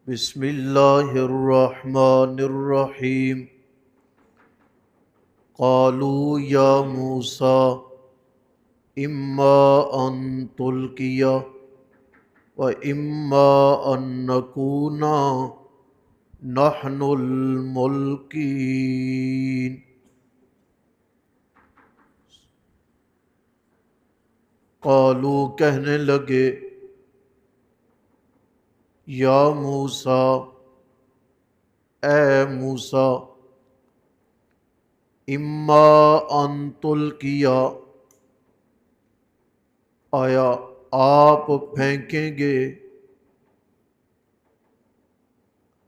بسم اللہ الرحمن الرحیم قالوا یا موسیٰ اما ان تلقی و اما ان نکون نحن الملقین۔ قالوا کہنے لگے یا موسیٰ اے موسیٰ اما ان تلقی آیا آپ پھینکیں گے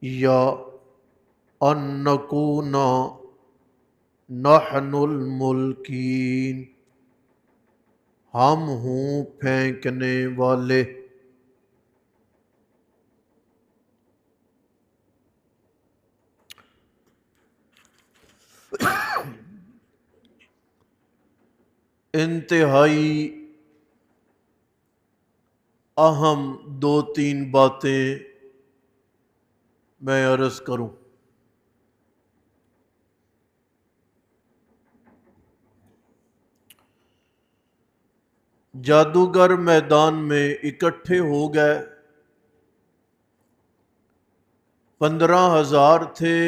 یا ان نکون نحن الملقین ہم ہوں پھینکنے والے۔ انتہائی اہم دو تین باتیں میں عرض کروں۔ جادوگر میدان میں اکٹھے ہو گئے، 15,000 تھے،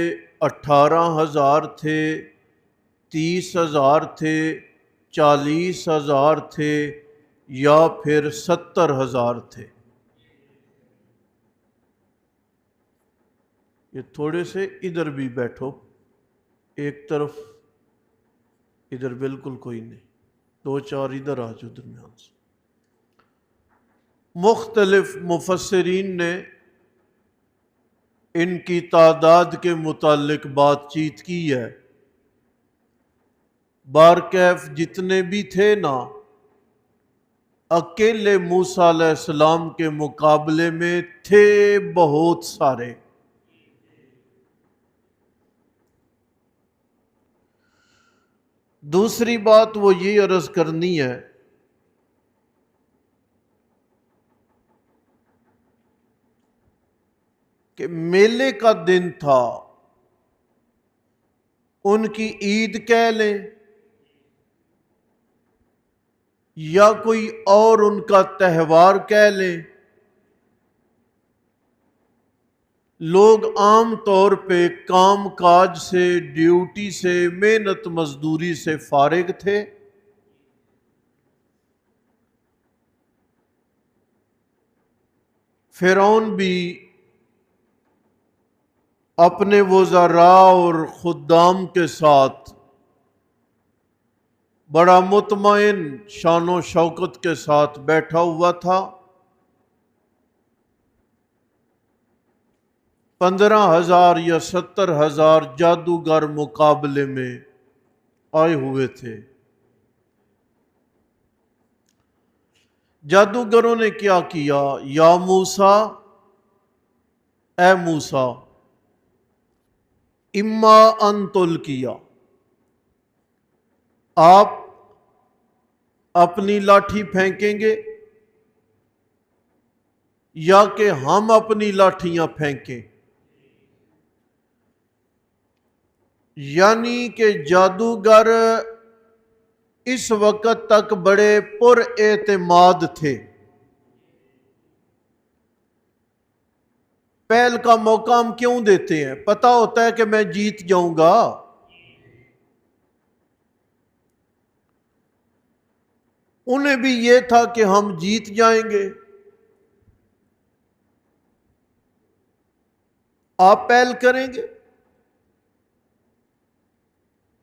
18,000 تھے، 30,000 تھے، 40,000 تھے یا پھر 70,000 تھے۔ یہ تھوڑے سے ادھر بھی بیٹھو، ایک طرف ادھر بالکل کوئی نہیں، 2-4 ادھر آ جاؤ درمیان سے۔ مختلف مفسرین نے ان کی تعداد کے متعلق بات چیت کی ہے۔ بارکیف جتنے بھی تھے نا، اکیلے موسیٰ علیہ السلام کے مقابلے میں تھے بہت سارے۔ دوسری بات وہ یہ عرض کرنی ہے کہ میلے کا دن تھا، ان کی عید کہہ لیں یا کوئی اور ان کا تہوار کہہ لیں۔ لوگ عام طور پہ کام کاج سے، ڈیوٹی سے، محنت مزدوری سے فارغ تھے۔ فرعون بھی اپنے وزراء اور خدام کے ساتھ بڑا مطمئن شان و شوکت کے ساتھ بیٹھا ہوا تھا۔ 15,000 یا 70,000 جادوگر مقابلے میں آئے ہوئے تھے۔ جادوگروں نے کیا کیا؟ یا موسیٰ اے موسیٰ اما ان تلقی، آپ اپنی لاٹھی پھینکیں گے یا کہ ہم اپنی لاٹھیاں پھینکیں؟ یعنی کہ جادوگر اس وقت تک بڑے پر اعتماد تھے۔ پہل کا موقع ہم کیوں دیتے ہیں؟ پتہ ہوتا ہے کہ میں جیت جاؤں گا۔ انہیں بھی یہ تھا کہ ہم جیت جائیں گے۔ آپ پہل کریں گے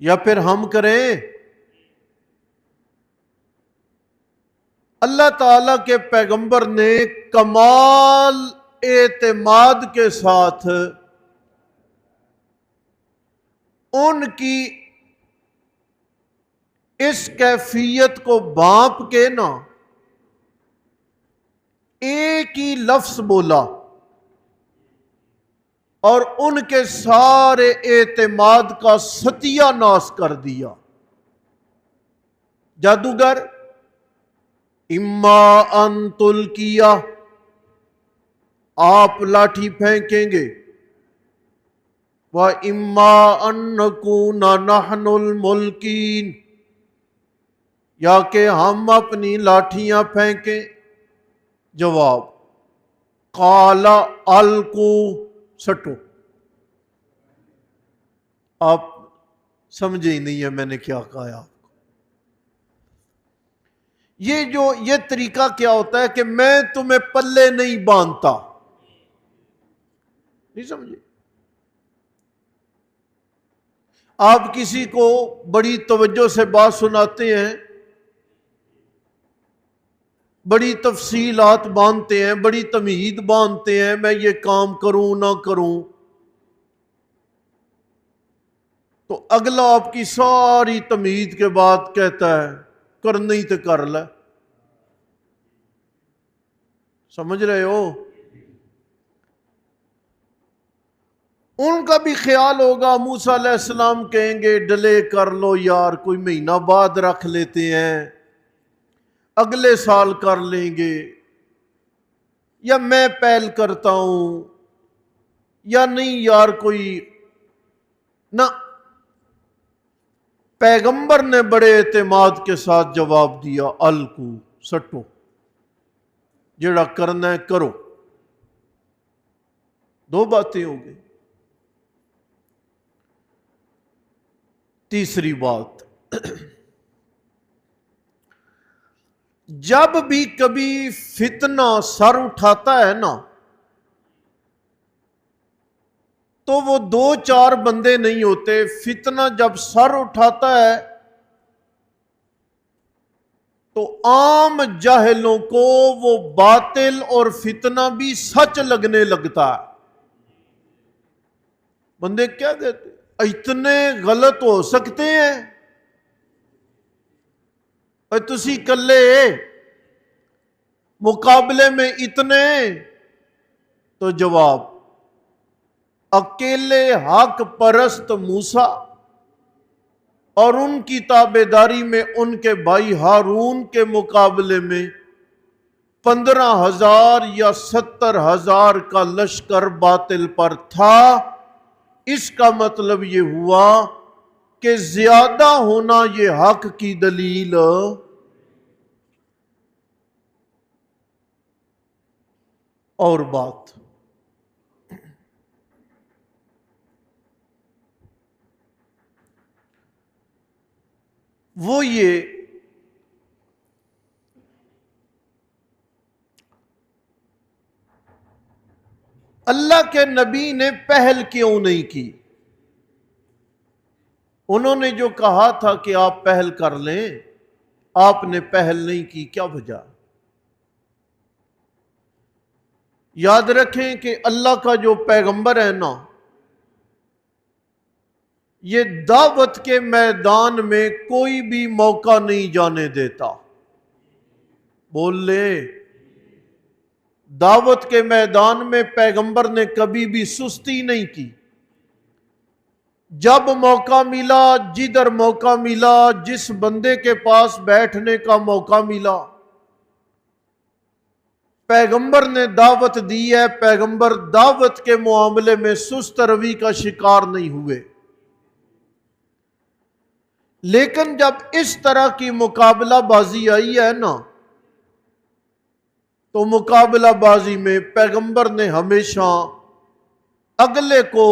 یا پھر ہم کریں؟ اللہ تعالیٰ کے پیغمبر نے کمال اعتماد کے ساتھ ان کی اس کیفیت کو بھانپ کے نا ایک ہی لفظ بولا اور ان کے سارے اعتماد کا ستیہ ناش کر دیا۔ جادوگر اما ان تلقی، آپ لاٹھی پھینکیں گے، وَإِمَّا أَن نَّكُونَ نَحْنُ الْمُلْقِينَ، یا کہ ہم اپنی لاٹھیاں پھینکیں۔ جواب، قَالَ أَلْقُوا، سٹو۔ آپ سمجھے ہی نہیں ہے میں نے کیا کہا آپ کو۔ یہ طریقہ کیا ہوتا ہے کہ میں تمہیں پلے نہیں باندھتا، نہیں سمجھے؟ آپ کسی کو بڑی توجہ سے بات سناتے ہیں، بڑی تفصیلات باندھتے ہیں، بڑی تمہید باندھتے ہیں، میں یہ کام کروں نہ کروں، تو اگلا آپ کی ساری تمہید کے بعد کہتا ہے کرنی تو کر لے۔ سمجھ رہے ہو؟ ان کا بھی خیال ہوگا، موسیٰ علیہ السلام کہیں گے ڈلے کر لو یار، کوئی مہینہ بعد رکھ لیتے ہیں، اگلے سال کر لیں گے، یا میں پہل کرتا ہوں، یا نہیں یار کوئی نہ۔ پیغمبر نے بڑے اعتماد کے ساتھ جواب دیا، الکو، سٹو، جڑا کرنا ہے کرو۔ دو باتیں ہو گئی۔ تیسری بات، جب بھی کبھی فتنہ سر اٹھاتا ہے نا، تو وہ دو چار بندے نہیں ہوتے، فتنہ جب سر اٹھاتا ہے تو عام جاہلوں کو وہ باطل اور فتنہ بھی سچ لگنے لگتا ہے۔ بندے کیا کہتے ہیں، اتنے غلط ہو سکتے ہیں، اور تسی کلے مقابلے میں اتنے؟ تو جواب، اکیلے حق پرست موسیٰ اور ان کی تابعداری میں ان کے بھائی ہارون کے مقابلے میں 15,000 یا 70,000 کا لشکر باطل پر تھا۔ اس کا مطلب یہ ہوا کہ زیادہ ہونا یہ حق کی دلیل۔ اور بات، وہ یہ اللہ کے نبی نے پہل کیوں نہیں کی؟ انہوں نے جو کہا تھا کہ آپ پہل کر لیں، آپ نے پہل نہیں کی، کیا وجہ؟ یاد رکھیں کہ اللہ کا جو پیغمبر ہے نا، یہ دعوت کے میدان میں کوئی بھی موقع نہیں جانے دیتا۔ بول لے، دعوت کے میدان میں پیغمبر نے کبھی بھی سستی نہیں کی۔ جب موقع ملا، جدھر موقع ملا، جس بندے کے پاس بیٹھنے کا موقع ملا، پیغمبر نے دعوت دی ہے۔ پیغمبر دعوت کے معاملے میں سست روی کا شکار نہیں ہوئے۔ لیکن جب اس طرح کی مقابلہ بازی آئی ہے نا، تو مقابلہ بازی میں پیغمبر نے ہمیشہ اگلے کو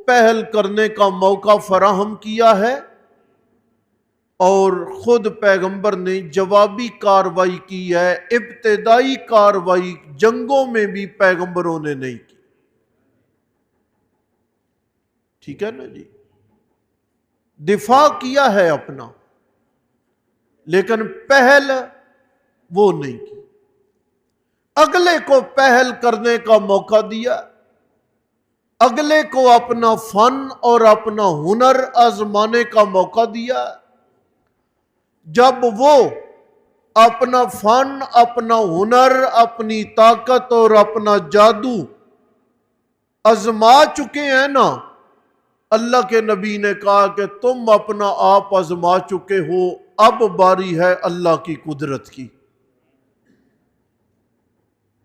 پہل کرنے کا موقع فراہم کیا ہے، اور خود پیغمبر نے جوابی کاروائی کی ہے۔ ابتدائی کاروائی جنگوں میں بھی پیغمبروں نے نہیں کی۔ ٹھیک ہے نا جی؟ دفاع کیا ہے اپنا، لیکن پہل وہ نہیں کی۔ اگلے کو پہل کرنے کا موقع دیا، اگلے کو اپنا فن اور اپنا ہنر آزمانے کا موقع دیا۔ جب وہ اپنا فن، اپنا ہنر، اپنی طاقت اور اپنا جادو آزما چکے ہیں نا، اللہ کے نبی نے کہا کہ تم اپنا آپ آزما چکے ہو، اب باری ہے اللہ کی قدرت کی۔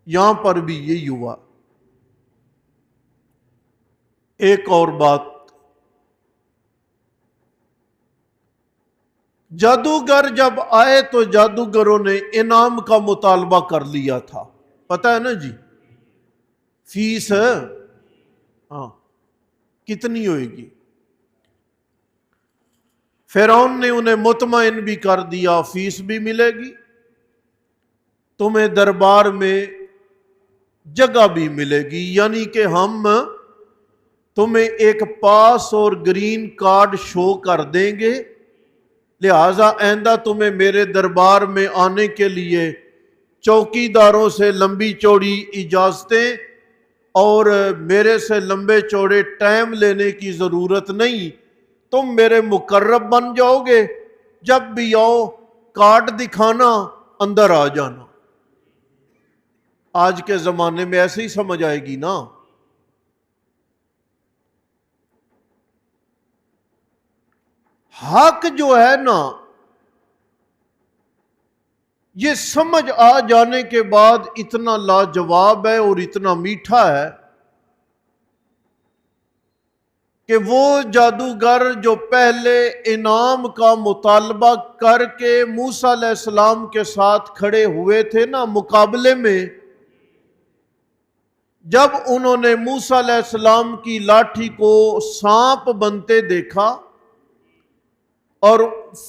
یہاں پر بھی یہی ہوا۔ ایک اور بات، جادوگر جب آئے تو جادوگروں نے انعام کا مطالبہ کر لیا تھا، پتہ ہے نا جی، فیس ہاں کتنی ہوئے گی؟ فرعون نے انہیں مطمئن بھی کر دیا، فیس بھی ملے گی، تمہیں دربار میں جگہ بھی ملے گی، یعنی کہ ہم تمہیں ایک پاس اور گرین کارڈ شو کر دیں گے، لہذا آئندہ تمہیں میرے دربار میں آنے کے لیے چوکی داروں سے لمبی چوڑی اجازتیں اور میرے سے لمبے چوڑے ٹائم لینے کی ضرورت نہیں، تم میرے مقرب بن جاؤ گے، جب بھی آؤ کارڈ دکھانا، اندر آ جانا۔ آج کے زمانے میں ایسے ہی سمجھ آئے گی نا۔ حق جو ہے نا، یہ سمجھ آ جانے کے بعد اتنا لاجواب ہے اور اتنا میٹھا ہے کہ وہ جادوگر جو پہلے انعام کا مطالبہ کر کے موسیٰ علیہ السلام کے ساتھ کھڑے ہوئے تھے نا مقابلے میں، جب انہوں نے موسیٰ علیہ السلام کی لاٹھی کو سانپ بنتے دیکھا، اور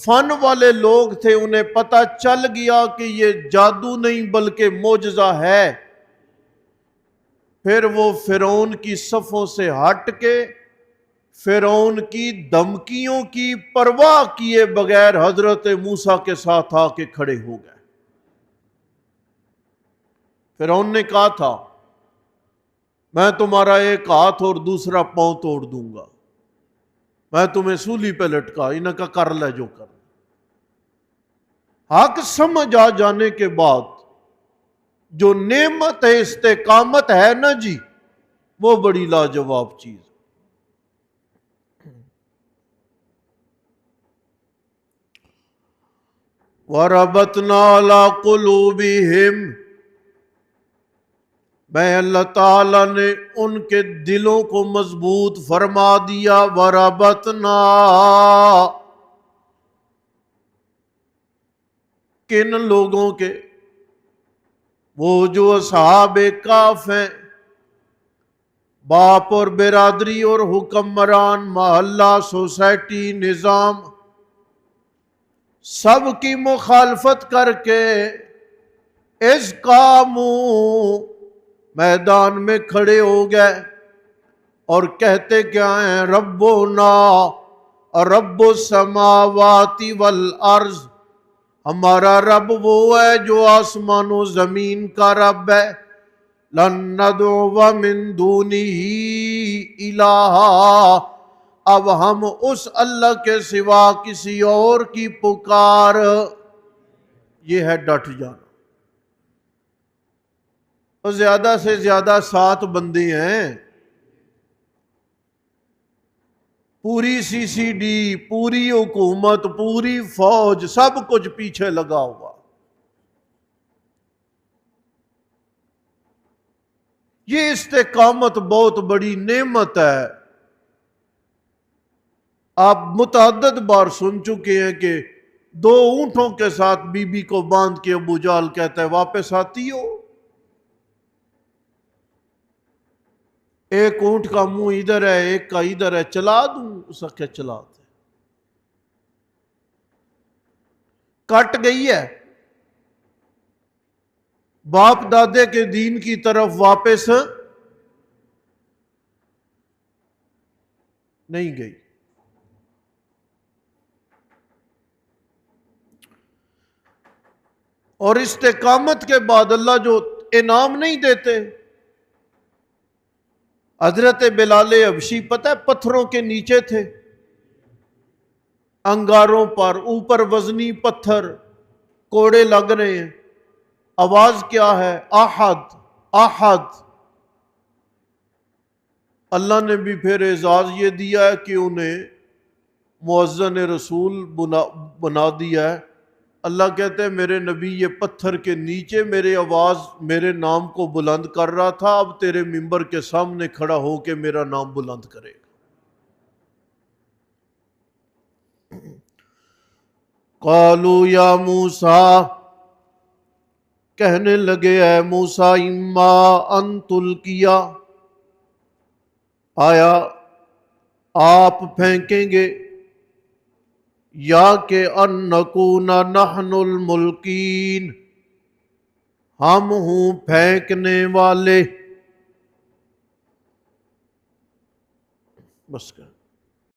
فن والے لوگ تھے، انہیں پتہ چل گیا کہ یہ جادو نہیں بلکہ معجزہ ہے، پھر وہ فرعون کی صفوں سے ہٹ کے فرعون کی دھمکیوں کی پرواہ کیے بغیر حضرت موسیٰ کے ساتھ آ کے کھڑے ہو گئے۔ فرعون نے کہا تھا میں تمہارا ایک ہاتھ اور دوسرا پاؤں توڑ دوں گا، میں تمہیں سولی پہ لٹکا، انہوں کا کر لے جو کر۔ حق سمجھ آ جانے کے بعد جو نعمت استقامت ہے نا جی، وہ بڑی لاجواب چیز۔ وَرَبَطْنَا عَلَىٰ قُلُوبِهِمْ، میں اللہ تعالیٰ نے ان کے دلوں کو مضبوط فرما دیا۔ وَرَبَطْنَا، کن لوگوں کے؟ وہ جو اصحاب کہف ہیں، باپ اور برادری اور حکمران، محلہ، سوسائٹی، نظام، سب کی مخالفت کر کے اس قاموا، میدان میں کھڑے ہو گئے اور کہتے کیا ہیں؟ ربنا رب السماوات والارض، ہمارا رب وہ ہے جو آسمان و زمین کا رب ہے۔ لن ندعو من دونہ الہا، اب ہم اس اللہ کے سوا کسی اور کی پکار، یہ ہے ڈٹ جانا۔ تو زیادہ سے زیادہ 7 بندے ہیں، پوری سی سی ڈی، پوری حکومت، پوری فوج، سب کچھ پیچھے لگا ہوا۔ یہ استقامت بہت بڑی نعمت ہے۔ آپ متعدد بار سن چکے ہیں کہ 2 اونٹوں کے ساتھ بی بی کو باندھ کے ابو جہل کہتا ہے واپس آتی ہو؟ ایک اونٹ کا منہ ادھر ہے، ایک کا ادھر ہے، چلا دوں؟ اس کا چلا دے، کٹ گئی ہے، باپ دادے کے دین کی طرف واپس نہیں گئی۔ اور استقامت کے بعد اللہ جو انعام نہیں دیتے، حضرت بلال حبشی پتہ ہے پتھروں کے نیچے تھے، انگاروں پر، اوپر وزنی پتھر، کوڑے لگ رہے ہیں، آواز کیا ہے؟ احد احد۔ اللہ نے بھی پھر اعزاز یہ دیا ہے کہ انہیں مؤذن رسول بنا دیا ہے، اللہ کہتے ہیں میرے نبی یہ پتھر کے نیچے میری آواز میرے نام کو بلند کر رہا تھا، اب تیرے ممبر کے سامنے کھڑا ہو کے میرا نام بلند کرے گا۔ قالوا یا موسیٰ، کہنے لگے اے موسیٰ، اما ان تلقیا، آیا آپ پھینکیں گے، یا کہ ان نکون نحن الملقین، ہم ہوں پھینکنے والے۔ بس کر